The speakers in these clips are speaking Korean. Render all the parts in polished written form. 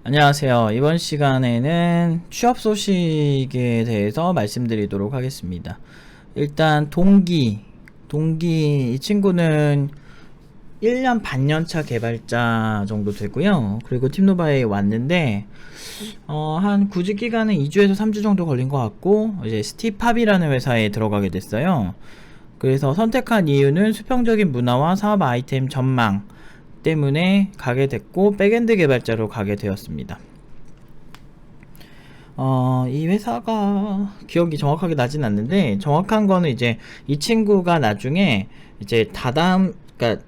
안녕하세요. 이번 시간에는 취업 소식에 대해서 말씀드리도록 하겠습니다. 일단 동기 이 친구는 1년 반년차 개발자 정도 되고요. 그리고 팀노바에 왔는데 한 구직 기간은 2주에서 3주 정도 걸린 것 같고, 이제 스티팝이라는 회사에 들어가게 됐어요. 그래서 선택한 이유는 수평적인 문화와 사업 아이템 전망 때문에 가게 됐고, 백엔드 개발자로 가게 되었습니다. 이 회사가 기억이 정확하게 나진 않는데, 정확한 거는 이제 이 친구가 나중에 이제 그러니까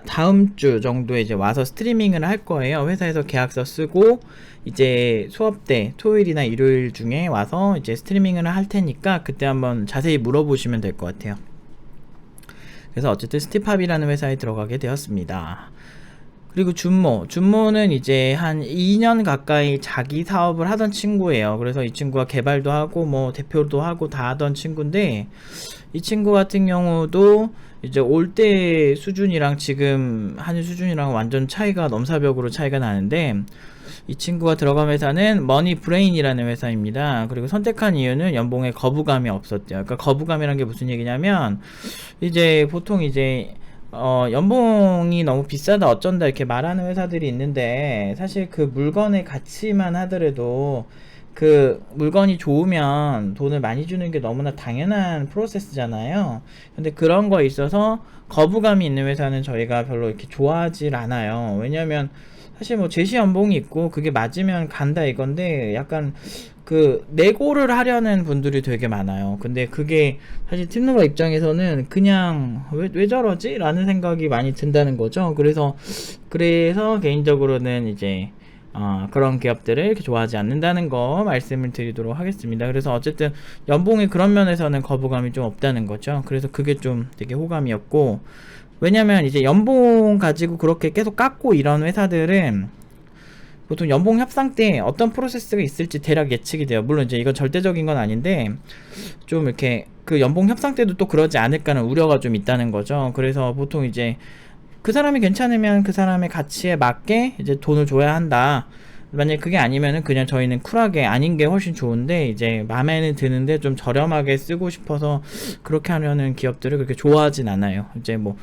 다음 주 정도에 이제 와서 스트리밍을 할 거예요. 회사에서 계약서 쓰고 이제 수업 때 토요일이나 일요일 중에 와서 이제 스트리밍을 할 테니까 그때 한번 자세히 물어보시면 될 것 같아요. 그래서 어쨌든 스티팝이라는 회사에 들어가게 되었습니다. 그리고 준모는 이제 한 2년 가까이 자기 사업을 하던 친구예요. 그래서 이 친구가 개발도 하고 뭐 대표도 하고 다 하던 친구인데, 이 친구 같은 경우도 이제 올 때 수준이랑 지금 하는 수준이랑 완전 차이가 넘사벽으로 차이가 나는데, 이 친구가 들어간 회사는 머니브레인이라는 회사입니다. 그리고 선택한 이유는 연봉에 거부감이 없었대요. 그러니까 거부감이란 게 무슨 얘기냐면, 이제 보통 이제 연봉이 너무 비싸다 어쩐다 이렇게 말하는 회사들이 있는데, 사실 그 물건의 가치만 하더라도 그 물건이 좋으면 돈을 많이 주는 게 너무나 당연한 프로세스잖아요. 근데 그런 거에 있어서 거부감이 있는 회사는 저희가 별로 이렇게 좋아하질 않아요. 왜냐면 사실 뭐 제시 연봉이 있고 그게 맞으면 간다 이건데, 약간 그 내고를 하려는 분들이 되게 많아요. 근데 그게 사실 팀노바 입장에서는 그냥 왜 저러지? 라는 생각이 많이 든다는 거죠. 그래서 개인적으로는 이제 그런 기업들을 이렇게 좋아하지 않는다는 거 말씀을 드리도록 하겠습니다. 그래서 어쨌든 연봉이 그런 면에서는 거부감이 좀 없다는 거죠. 그래서 그게 좀 되게 호감이었고, 왜냐면 이제 연봉 가지고 그렇게 계속 깎고 이런 회사들은 보통 연봉 협상 때 어떤 프로세스가 있을지 대략 예측이 돼요. 물론 이제 이건 절대적인 건 아닌데, 좀 이렇게 그 연봉 협상 때도 또 그러지 않을까는 우려가 좀 있다는 거죠. 그래서 보통 이제 그 사람이 괜찮으면 그 사람의 가치에 맞게 이제 돈을 줘야 한다. 만약에 그게 아니면은 그냥 저희는 쿨하게 아닌 게 훨씬 좋은데, 이제 마음에는 드는데 좀 저렴하게 쓰고 싶어서 그렇게 하려는 기업들을 그렇게 좋아하진 않아요. 이제 뭐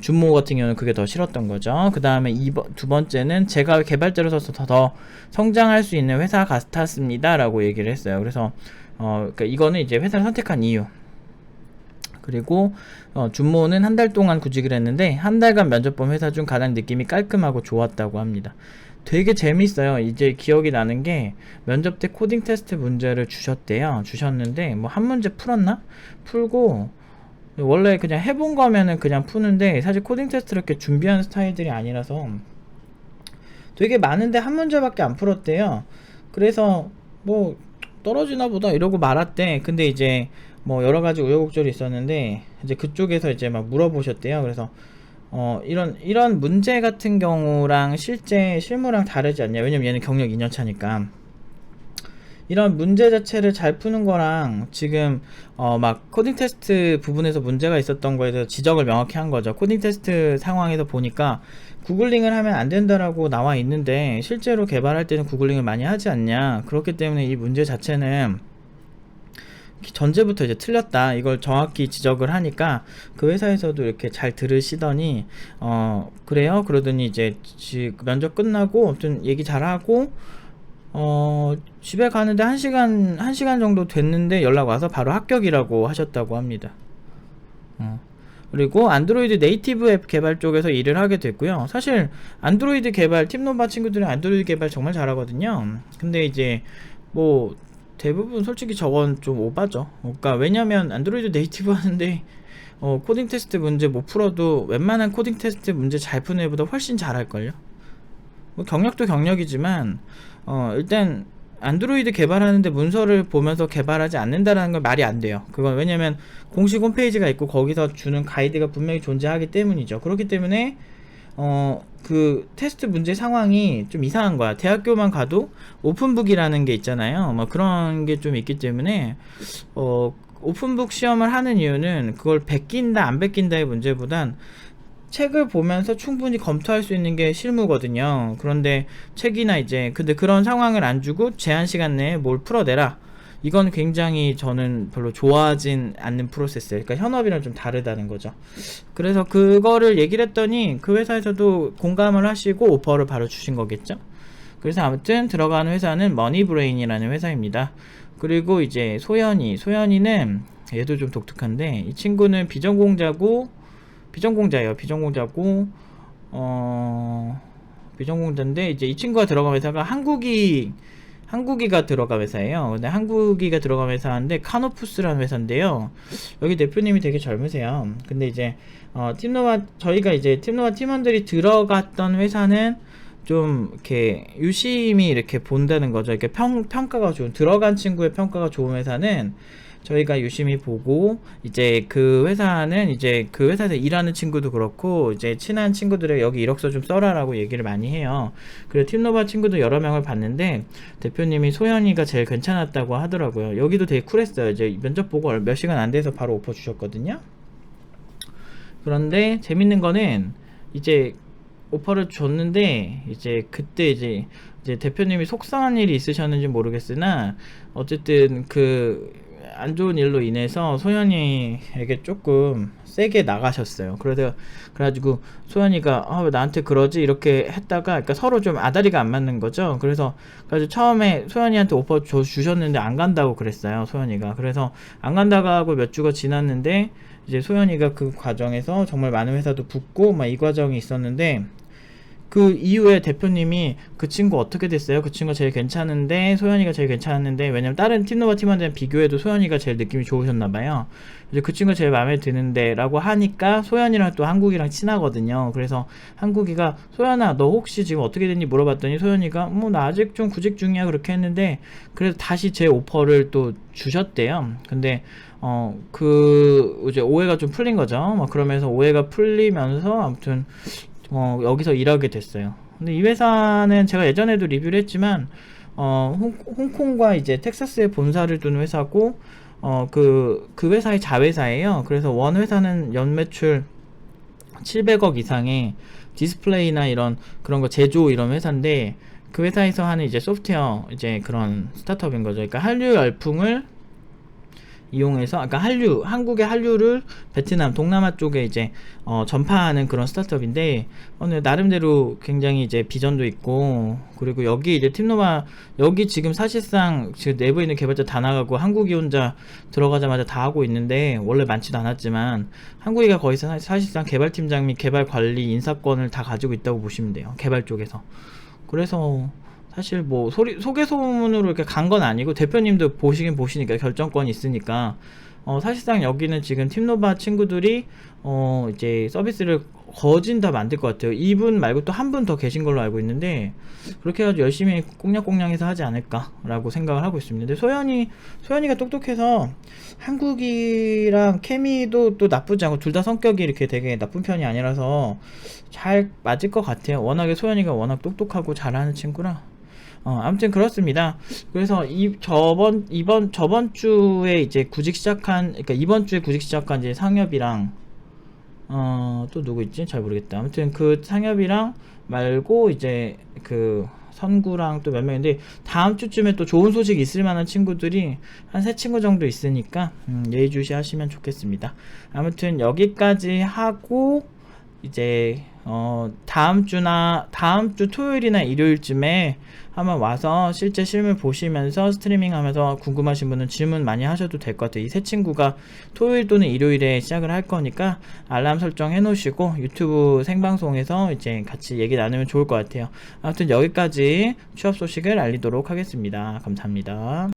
준모 같은 경우는 그게 더 싫었던 거죠. 그 다음에 두 번째는 제가 개발자로서 더 성장할 수 있는 회사 같았습니다 라고 얘기를 했어요. 그래서 그러니까 이거는 이제 회사를 선택한 이유. 그리고 준모는 한 달 동안 구직을 했는데, 한 달간 면접 본 회사 중 가장 느낌이 깔끔하고 좋았다고 합니다. 되게 재밌어요. 이제 기억이 나는 게, 면접 때 코딩 테스트 문제를 주셨는데 뭐 한 문제 풀었나? 풀고, 원래 그냥 해본 거면은 그냥 푸는데, 사실 코딩 테스트를 이렇게 준비하는 스타일들이 아니라서 되게 많은데 한 문제밖에 안 풀었대요. 그래서 뭐 떨어지나 보다 이러고 말았대. 근데 이제 뭐 여러 가지 우여곡절이 있었는데, 이제 그쪽에서 이제 막 물어보셨대요. 그래서 이런 문제 같은 경우랑 실제 실무랑 다르지 않냐. 왜냐면 얘는 경력 2년 차니까. 이런 문제 자체를 잘 푸는 거랑 지금 막 코딩 테스트 부분에서 문제가 있었던 거에 대해서 지적을 명확히 한 거죠. 코딩 테스트 상황에서 보니까 구글링을 하면 안 된다라고 나와 있는데, 실제로 개발할 때는 구글링을 많이 하지 않냐. 그렇기 때문에 이 문제 자체는 전제부터 이제 틀렸다, 이걸 정확히 지적을 하니까 그 회사에서도 이렇게 잘 들으시더니 그래요? 그러더니 이제 면접 끝나고 아무튼 얘기 잘하고 집에 가는데 1시간 정도 됐는데 연락 와서 바로 합격이라고 하셨다고 합니다. 그리고 안드로이드 네이티브 앱 개발 쪽에서 일을 하게 됐고요. 사실 안드로이드 개발, 팀노바 친구들은 안드로이드 개발 정말 잘하거든요. 근데 이제 뭐 대부분 솔직히 저건 좀 오바죠. 그러니까 왜냐면 안드로이드 네이티브 하는데 코딩 테스트 문제 못 풀어도 웬만한 코딩 테스트 문제 잘 푸는 애보다 훨씬 잘할걸요. 뭐 경력도 경력이지만 일단 안드로이드 개발하는데 문서를 보면서 개발하지 않는다라는 건 말이 안 돼요. 그건 왜냐면 공식 홈페이지가 있고 거기서 주는 가이드가 분명히 존재하기 때문이죠. 그렇기 때문에 그 테스트 문제 상황이 좀 이상한 거야. 대학교만 가도 오픈북이라는 게 있잖아요. 뭐 그런 게 좀 있기 때문에 오픈북 시험을 하는 이유는 그걸 베낀다 안 베낀다의 문제보단 책을 보면서 충분히 검토할 수 있는 게 실무거든요. 그런데 책이나 이제 근데 그런 상황을 안 주고 제한 시간 내에 뭘 풀어내라. 이건 굉장히 저는 별로 좋아하진 않는 프로세스예요. 그러니까 현업이랑 좀 다르다는 거죠. 그래서 그거를 얘기를 했더니 그 회사에서도 공감을 하시고 오퍼를 바로 주신 거겠죠. 그래서 아무튼 들어가는 회사는 머니브레인이라는 회사입니다. 그리고 이제 소연이는 얘도 좀 독특한데 이 친구는 비전공자인데 이제 이 친구가 들어간 회사가 한국이가 들어간 회사예요. 근데 한국이가 들어간 회사인데 카노푸스라는 회사인데요. 여기 대표님이 되게 젊으세요. 근데 이제 저희가 이제 팀노바 팀원들이 들어갔던 회사는 좀 이렇게 유심히 이렇게 본다는 거죠. 이렇게 평가가 좋은, 들어간 친구의 평가가 좋은 회사는 저희가 유심히 보고, 이제 그 회사는 이제 그 회사에서 일하는 친구도 그렇고 이제 친한 친구들의 여기 이력서 좀 써라라고 얘기를 많이 해요. 그래서 팀노바 친구도 여러 명을 봤는데 대표님이 소연이가 제일 괜찮았다고 하더라고요. 여기도 되게 쿨했어요. 이제 면접 보고 몇 시간 안 돼서 바로 오퍼 주셨거든요. 그런데 재밌는 거는 이제 오퍼를 줬는데 이제 그때 이제 대표님이 속상한 일이 있으셨는지 모르겠으나 어쨌든 그 안 좋은 일로 인해서 소연이에게 조금 세게 나가셨어요. 그래가지고 소연이가 왜 나한테 그러지 이렇게 했다가, 그러니까 서로 좀 아다리가 안 맞는 거죠. 그래서 처음에 소연이한테 오퍼 주셨는데 안 간다고 그랬어요, 소연이가. 그래서 안 간다고 하고 몇 주가 지났는데 이제 소연이가 그 과정에서 정말 많은 회사도 붙고 막 이 과정이 있었는데, 그 이후에 대표님이 그 친구 어떻게 됐어요? 그 친구가 제일 괜찮은데, 소연이가 제일 괜찮았는데, 왜냐면 다른 팀노바 팀원들이랑 비교해도 소연이가 제일 느낌이 좋으셨나봐요. 이제 그 친구가 제일 마음에 드는데 라고 하니까 소연이랑 또 한국이랑 친하거든요. 그래서 한국이가 소연아 너 혹시 지금 어떻게 됐니 물어봤더니 소연이가 뭐 나 아직 좀 구직 중이야 그렇게 했는데, 그래서 다시 제 오퍼를 또 주셨대요. 근데 이제 오해가 좀 풀린 거죠. 막 그러면서 오해가 풀리면서 아무튼 여기서 일하게 됐어요. 근데 이 회사는 제가 예전에도 리뷰를 했지만 홍콩과 이제 텍사스에 본사를 둔 회사고 그 회사의 자회사예요. 그래서 원 회사는 연매출 700억 이상의 디스플레이나 그런 거 제조 이런 회사인데, 그 회사에서 하는 이제 소프트웨어 이제 그런 스타트업인 거죠. 그러니까 한류 열풍을 이용해서, 그러니까 한국의 한류를 베트남, 동남아 쪽에 이제 전파하는 그런 스타트업인데, 나름대로 굉장히 이제 비전도 있고, 그리고 여기 이제 팀노바, 여기 지금 사실상 지금 내부에 있는 개발자 다 나가고 한국이 혼자 들어가자마자 다 하고 있는데, 원래 많지도 않았지만 한국이가 거기서 사실상 개발팀장 및 개발 관리 인사권을 다 가지고 있다고 보시면 돼요, 개발 쪽에서. 그래서 사실 뭐 소개 소문으로 이렇게 간 건 아니고, 대표님도 보시긴 보시니까 결정권이 있으니까 사실상 여기는 지금 팀노바 친구들이 이제 서비스를 거진 다 만들 것 같아요. 이분 말고 또 한 분 더 계신 걸로 알고 있는데, 그렇게 해가지고 열심히 꽁냥꽁냥해서 하지 않을까라고 생각을 하고 있습니다. 근데 소연이가 똑똑해서 한국이랑 케미도 또 나쁘지 않고, 둘 다 성격이 이렇게 되게 나쁜 편이 아니라서 잘 맞을 것 같아요. 워낙에 소연이가 워낙 똑똑하고 잘하는 친구라. 아무튼 그렇습니다. 그래서 저번 주에 이제 그러니까 이번 주에 구직 시작한 이제 상엽이랑 또 누구 있지? 잘 모르겠다. 아무튼 그 상엽이랑 말고 이제 그 선구랑 또 몇 명인데, 다음 주쯤에 또 좋은 소식 있을 만한 친구들이 한 3친구 정도 있으니까 예의주시 하시면 좋겠습니다. 아무튼 여기까지 하고 이제 다음 주 토요일이나 일요일쯤에 한번 와서 실제 실물 보시면서 스트리밍 하면서 궁금하신 분은 질문 많이 하셔도 될 것 같아요. 이 세 친구가 토요일 또는 일요일에 시작을 할 거니까 알람 설정 해 놓으시고 유튜브 생방송에서 이제 같이 얘기 나누면 좋을 것 같아요. 아무튼 여기까지 취업 소식을 알리도록 하겠습니다. 감사합니다.